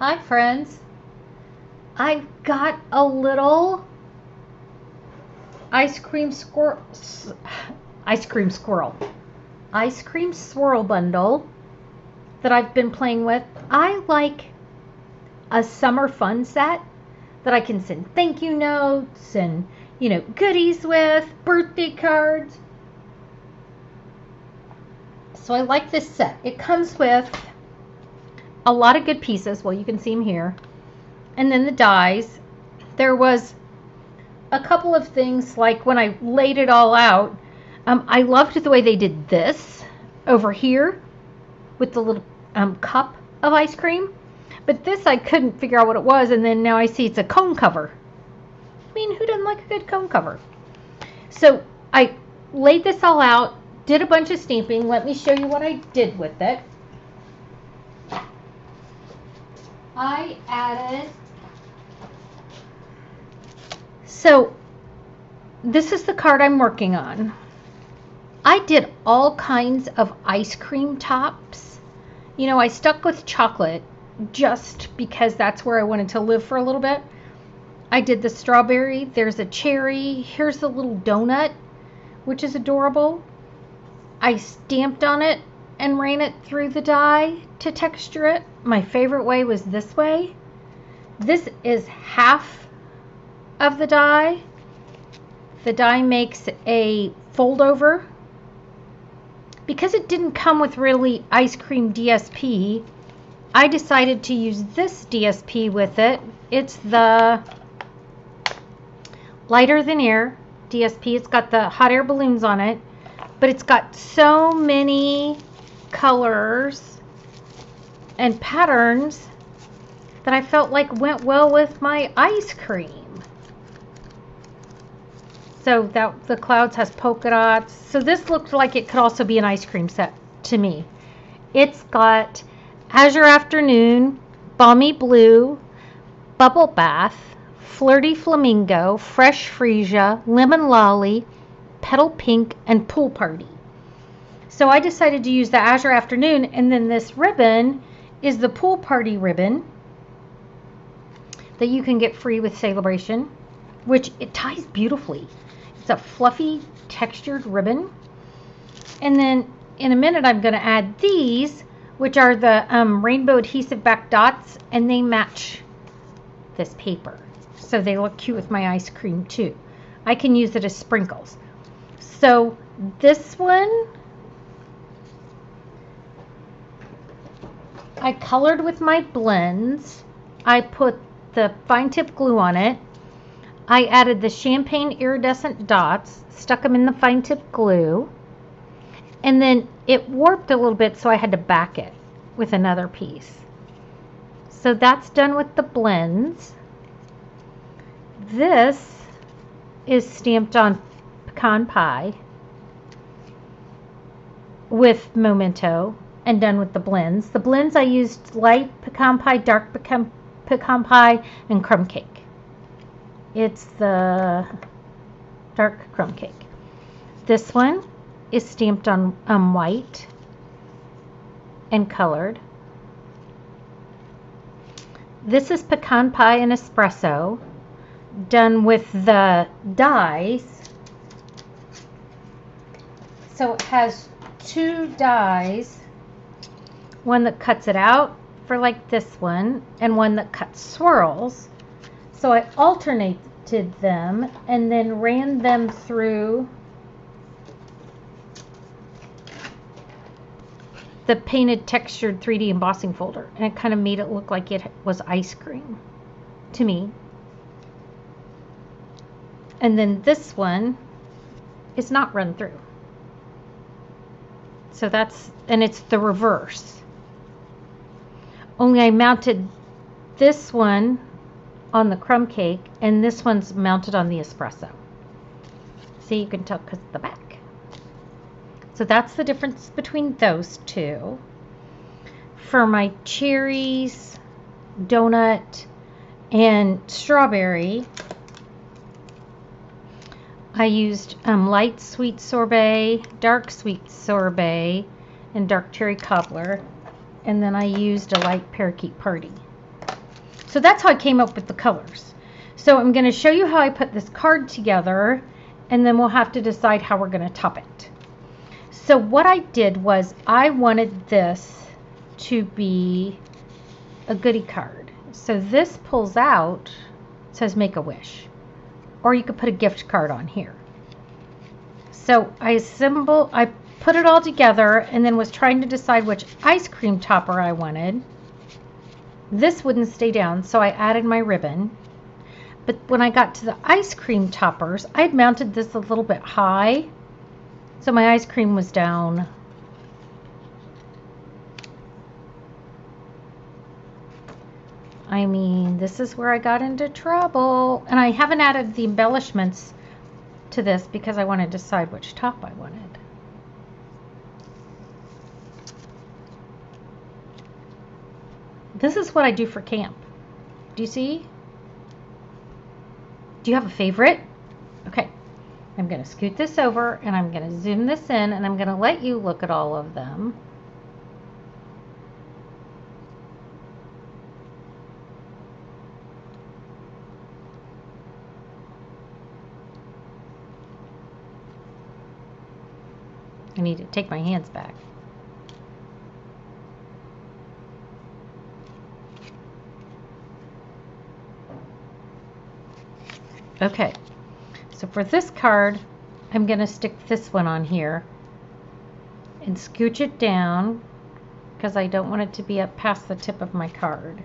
Hi friends, I've got a little ice cream swirl bundle that I've been playing with. I like a summer fun set that I can send thank you notes and goodies with, birthday cards. So I like this set. It comes with a lot of good pieces. Well, you can see them here. And then the dies. There was a couple of things, like when I laid it all out, I loved the way they did this over here with the little cup of ice cream. But this I couldn't figure out what it was, and then now I see it's a cone cover. I mean, who doesn't like a good cone cover? So I laid this all out, did a bunch of stamping. Let me show you what I did with it. I added, so this is the card I'm working on. I did all kinds of ice cream tops. I stuck with chocolate just because that's where I wanted to live for a little bit. I did the strawberry, there's a cherry, here's the little donut, which is adorable. I stamped on it and ran it through the die to texture it. My favorite way was this way. This is half of the die. The die makes a fold over. Because it didn't come with really ice cream DSP, I decided to use this DSP with it. It's the lighter than air DSP. It's got the hot air balloons on it, but it's got so many colors and patterns that I felt like went well with my ice cream. So that the clouds has polka dots. So this looked like it could also be an ice cream set to me. It's got Azure Afternoon, Balmy Blue, Bubble Bath, Flirty Flamingo, Fresh Freesia, Lemon Lolly, Petal Pink, and Pool Party. So I decided to use the Azure Afternoon, and then this ribbon is the Pool Party ribbon that you can get free with Celebration, which it ties beautifully. It's a fluffy textured ribbon. And then in a minute I'm going to add these, which are the rainbow adhesive back dots, and they match this paper. So they look cute with my ice cream too. I can use it as sprinkles. So this one I colored with my blends. I put the fine tip glue on it. I added the champagne iridescent dots, stuck them in the fine tip glue, and then it warped a little bit, so I had to back it with another piece. So that's done with the blends. This is stamped on pecan pie with Memento and done with the blends. The blends I used light pecan pie, dark pecan pie, and crumb cake. It's the dark crumb cake. This one is stamped on white and colored. This is pecan pie and espresso done with the dies. So it has two dies, one that cuts it out for like this one and one that cuts swirls. So I alternated them and then ran them through the painted textured 3D embossing folder, and it kind of made it look like it was ice cream to me. And then this one is not run through. So and it's the reverse. Only I mounted this one on the crumb cake, and this one's mounted on the espresso. See, you can tell because of the back. So that's the difference between those two. For my cherries, donut, and strawberry, I used light sweet sorbet, dark sweet sorbet, and dark cherry cobbler. And then I used a light parakeet party. So that's how I came up with the colors. So I'm going to show you how I put this card together, and then we'll have to decide how we're going to top it. So what I did was I wanted this to be a goodie card. So this pulls out, it says make a wish, or you could put a gift card on here. So I put it all together and then was trying to decide which ice cream topper I wanted. This wouldn't stay down, so I added my ribbon. But when I got to the ice cream toppers, I had mounted this a little bit high, so my ice cream was down. I mean, this is where I got into trouble. And I haven't added the embellishments to this because I want to decide which top I wanted. This is what I do for camp. Do you see? Do you have a favorite? Okay, I'm going to scoot this over and I'm going to zoom this in and I'm going to let you look at all of them. I need to take my hands back. Okay, so for this card, I'm going to stick this one on here and scooch it down because I don't want it to be up past the tip of my card.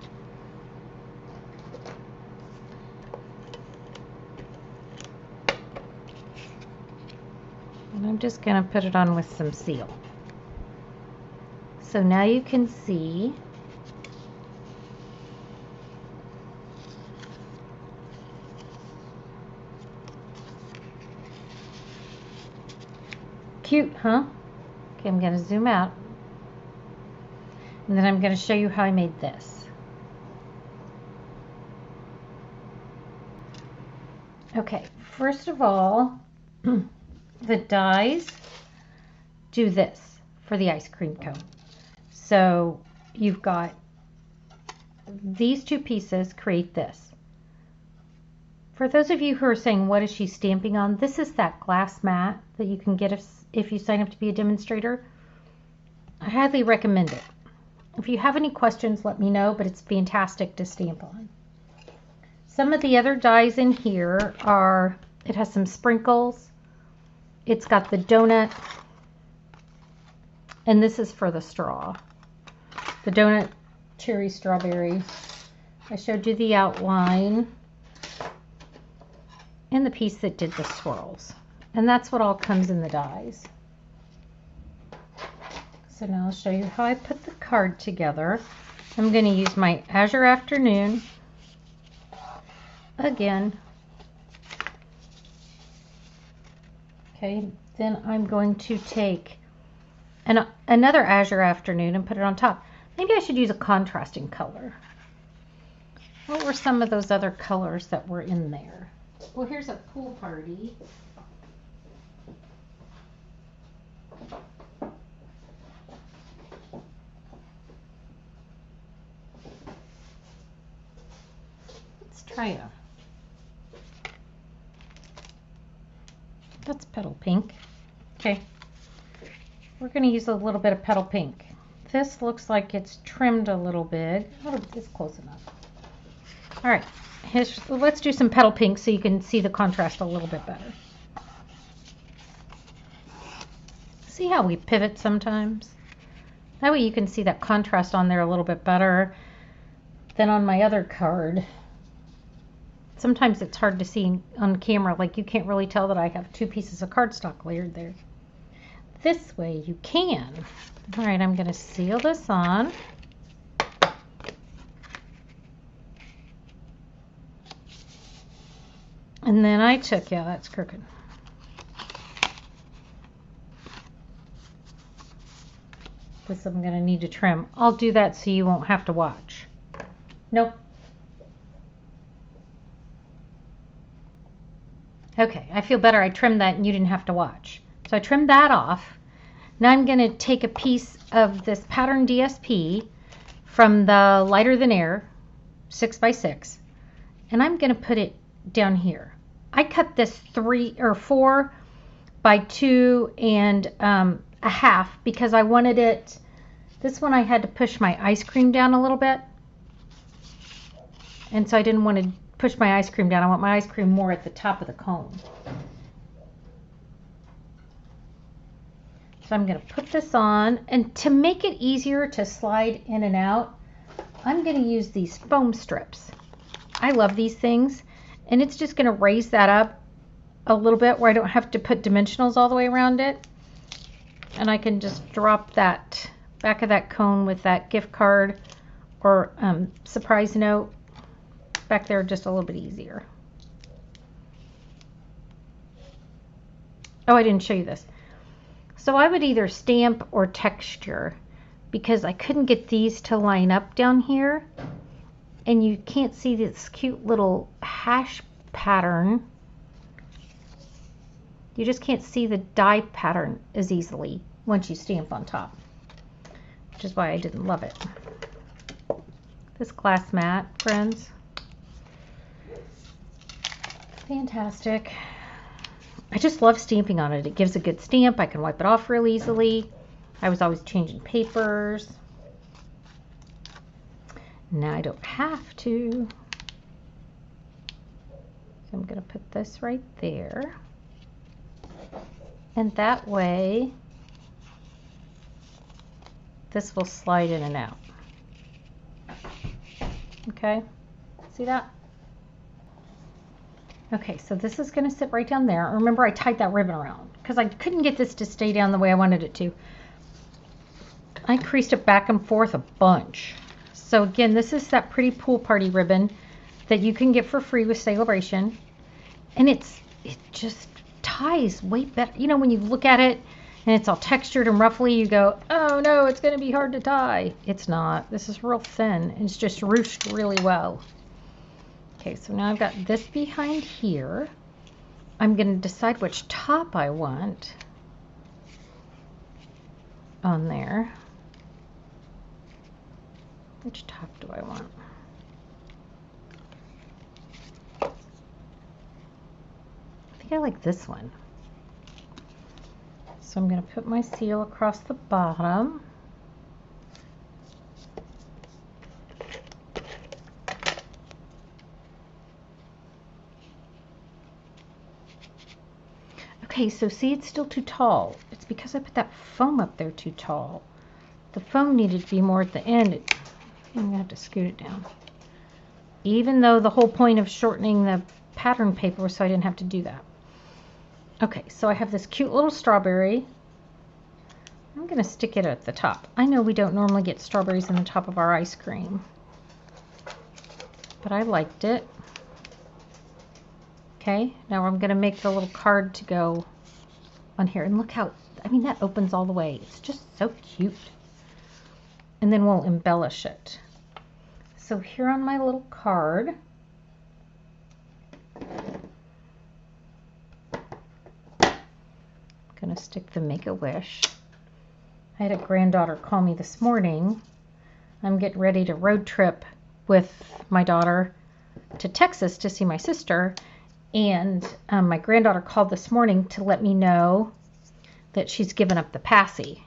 And I'm just going to put it on with some seal. So now you can see cute, huh? Okay, I'm going to zoom out. And then I'm going to show you how I made this. Okay, first of all, the dies do this for the ice cream cone. So you've got these two pieces create this. For those of you who are saying, what is she stamping on? This is that glass mat that you can get if you sign up to be a demonstrator. I highly recommend it. If you have any questions, let me know, but it's fantastic to stamp on. Some of the other dies in here are, it has some sprinkles. It's got the donut. And this is for the straw. The donut, cherry, strawberry. I showed you the outline. And the piece that did the swirls. And that's what all comes in the dies. So now I'll show you how I put the card together. I'm going to use my Azure Afternoon again. Okay, then I'm going to take another Azure Afternoon and put it on top. Maybe I should use a contrasting color. What were some of those other colors that were in there? Well, here's a pool party. Let's try that's petal pink. Okay. We're going to use a little bit of petal pink. This looks like it's trimmed a little bit. Oh, it's close enough. All right. Let's do some petal pink so you can see the contrast a little bit better. See how we pivot sometimes? That way you can see that contrast on there a little bit better than on my other card. Sometimes it's hard to see on camera, like you can't really tell that I have two pieces of cardstock layered there. This way you can. All right, I'm going to seal this on. And then I took, yeah, that's crooked. This I'm going to need to trim. I'll do that so you won't have to watch. Nope. Okay, I feel better. I trimmed that and you didn't have to watch. So I trimmed that off. Now I'm going to take a piece of this pattern DSP from the Lighter Than Air 6 by 6, and I'm going to put it down here. I cut this 3 or 4 by 2 and a half because I wanted it, this one I had to push my ice cream down a little bit, and so I didn't want to push my ice cream down. I want my ice cream more at the top of the cone. So I'm going to put this on, and to make it easier to slide in and out, I'm going to use these foam strips. I love these things, and it's just going to raise that up a little bit where I don't have to put dimensionals all the way around it. And I can just drop that back of that cone with that gift card or surprise note back there just a little bit easier. Oh, I didn't show you this. So I would either stamp or texture because I couldn't get these to line up down here. And you can't see this cute little hash pattern. You just can't see the die pattern as easily once you stamp on top, which is why I didn't love it. This glass mat, friends, fantastic. I just love stamping on it. It gives a good stamp. I can wipe it off real easily. I was always changing papers. Now I don't have to. So I'm going to put this right there. And that way, this will slide in and out. Okay, see that? Okay, so this is going to sit right down there. Remember, I tied that ribbon around because I couldn't get this to stay down the way I wanted it to. I creased it back and forth a bunch. So again, this is that pretty pool party ribbon that you can get for free with Celebration. And it just ties way better. You know, when you look at it and it's all textured and ruffly, you go, oh no, it's going to be hard to tie. It's not. This is real thin. It's just ruched really well. Okay, so now I've got this behind here. I'm going to decide which top I want on there. Which top do I want? I think I like this one. So I'm going to put my seal across the bottom. Okay, so see, it's still too tall. It's because I put that foam up there too tall. The foam needed to be more at the end. I'm going to have to scoot it down. Even though the whole point of shortening the pattern paper was so I didn't have to do that. Okay, so I have this cute little strawberry. I'm going to stick it at the top. I know we don't normally get strawberries on the top of our ice cream, but I liked it. Okay, now I'm going to make the little card to go on here. And look how, I mean, that opens all the way. It's just so cute. And then we'll embellish it. So here on my little card, I'm going to stick the Make-A-Wish. I had a granddaughter call me this morning. I'm getting ready to road trip with my daughter to Texas to see my sister. And my granddaughter called this morning to let me know that she's given up the passy.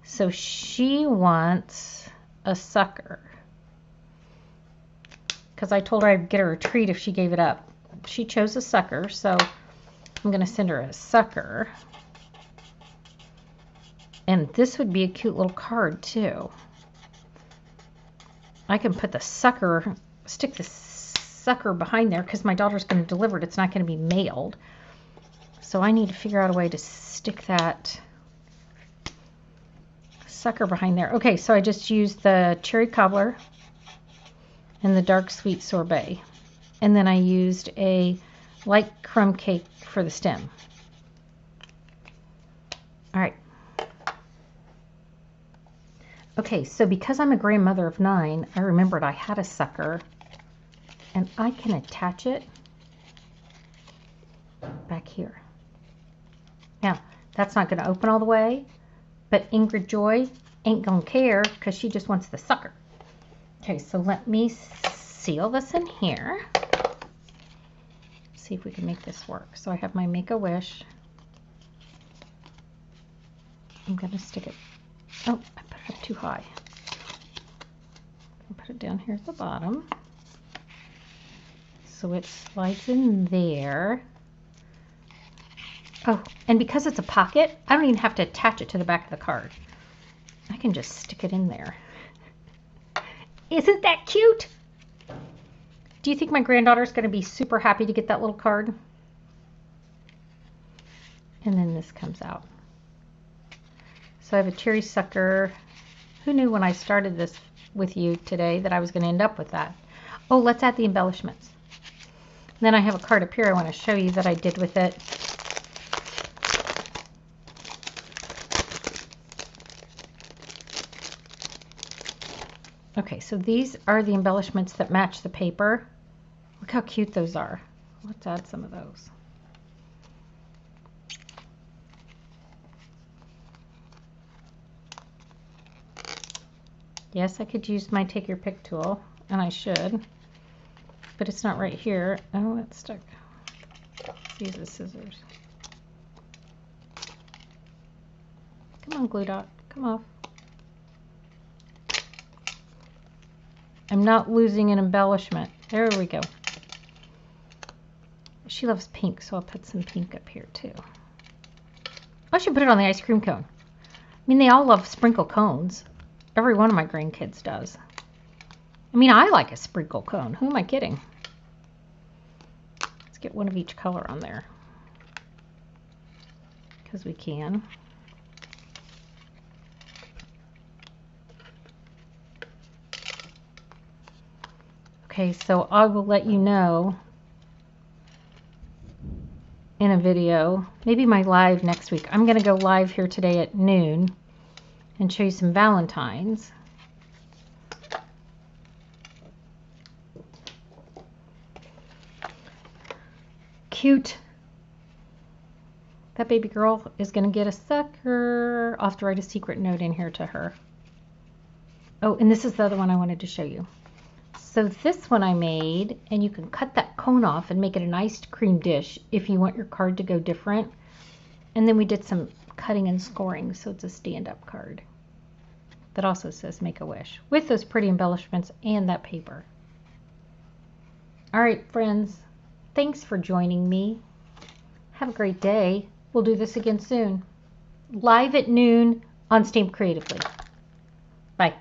So she wants a sucker. Because I told her I'd get her a treat if she gave it up. She chose a sucker, so I'm going to send her a sucker. And this would be a cute little card too. I can put the sucker, stick the sucker behind there because my daughter's going to deliver it. It's not going to be mailed. So I need to figure out a way to stick that sucker behind there. Okay, so I just used the cherry cobbler and the dark sweet sorbet. And then I used a light crumb cake for the stem. All right. Okay, so because I'm a grandmother of 9, I remembered I had a sucker. And I can attach it back here. Now, that's not going to open all the way, but Ingrid Joy ain't going to care because she just wants the sucker. Okay, so let me seal this in here. See if we can make this work. So I have my Make-A-Wish. I'm going to stick it. Oh, I put it up too high. I'll put it down here at the bottom. So it slides in there. Oh, and because it's a pocket, I don't even have to attach it to the back of the card. I can just stick it in there. Isn't that cute? Do you think my granddaughter's going to be super happy to get that little card? And then this comes out. So I have a cherry sucker. Who knew when I started this with you today that I was going to end up with that? Oh, let's add the embellishments. And then I have a card up here I want to show you that I did with it. Okay, so these are the embellishments that match the paper. Look how cute those are. Let's add some of those. Yes, I could use my take your pick tool, and I should, but it's not right here. Oh, it's stuck. Let's use the scissors. Come on, glue dot, come off. I'm not losing an embellishment. There we go. She loves pink, so I'll put some pink up here too. I should put it on the ice cream cone. I mean, they all love sprinkle cones. Every one of my grandkids does. I mean, I like a sprinkle cone. Who am I kidding? Let's get one of each color on there. Because we can. Okay, so I will let you know in a video, maybe my live next week. I'm going to go live here today at noon and show you some Valentines. Cute. That baby girl is going to get a sucker. I'll have to write a secret note in here to her. Oh, and this is the other one I wanted to show you. So this one I made, and you can cut that cone off and make it an iced cream dish if you want your card to go different. And then we did some cutting and scoring, so it's a stand-up card that also says Make-A-Wish with those pretty embellishments and that paper. All right, friends, thanks for joining me. Have a great day. We'll do this again soon. Live at noon on Stamp Creatively. Bye.